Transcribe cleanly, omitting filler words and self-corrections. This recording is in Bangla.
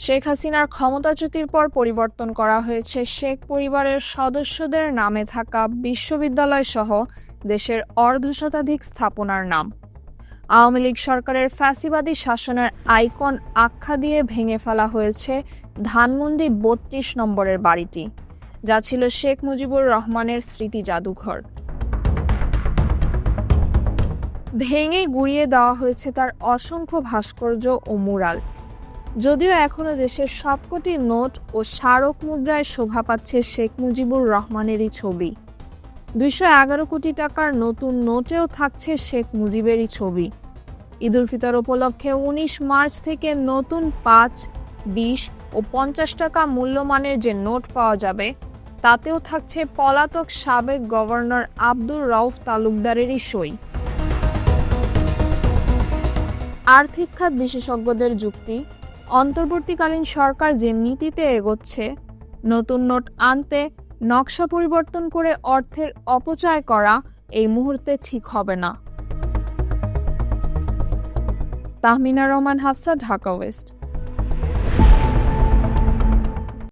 শেখ হাসিনার ক্ষমতাচ্যুতির পর পরিবর্তন করা হয়েছে শেখ পরিবারের সদস্যদের নামে থাকা বিশ্ববিদ্যালয়সহ দেশের অর্ধশতাধিক স্থাপনার নাম। আওয়ামী লীগ সরকারের ফ্যাসিবাদী শাসনের আইকন আখ্যা দিয়ে ভেঙে ফেলা হয়েছে ধানমন্ডি ৩২ নম্বরের বাড়িটি, যা ছিল শেখ মুজিবুর রহমানের স্মৃতি জাদুঘর। ভেঙে গুঁড়িয়ে দেওয়া হয়েছে তার অসংখ্য ভাস্কর্য ও মুরাল। যদিও এখনও দেশের সবকটি নোট ও স্মারক মুদ্রায় শোভা পাচ্ছে শেখ মুজিবুর রহমানেরই ছবি। ২১১ কোটি টাকার নতুন নোটেও থাকছে শেখ মুজিবেরই ছবি। ঈদুল ফিতর উপলক্ষে ১৯ মার্চ থেকে নতুন ৫, ২০ ও ৫০ টাকা মূল্যমানের যে নোট পাওয়া যাবে, তাতেও থাকছে পলাতক সাবেক গভর্নর আব্দুর রউফ তালুকদারেরই সই। আর্থিক খাত বিশেষজ্ঞদের যুক্তি, অন্তর্বর্তীকালীন সরকার যে নীতিতে এগোচ্ছে, নতুন নোট আনতে নকশা পরিবর্তন করে অর্থের অপচয় করা এই মুহূর্তে ঠিক হবে না। তাহমিনা রহমান, হাফসা, ঢাকা ওয়েস্ট।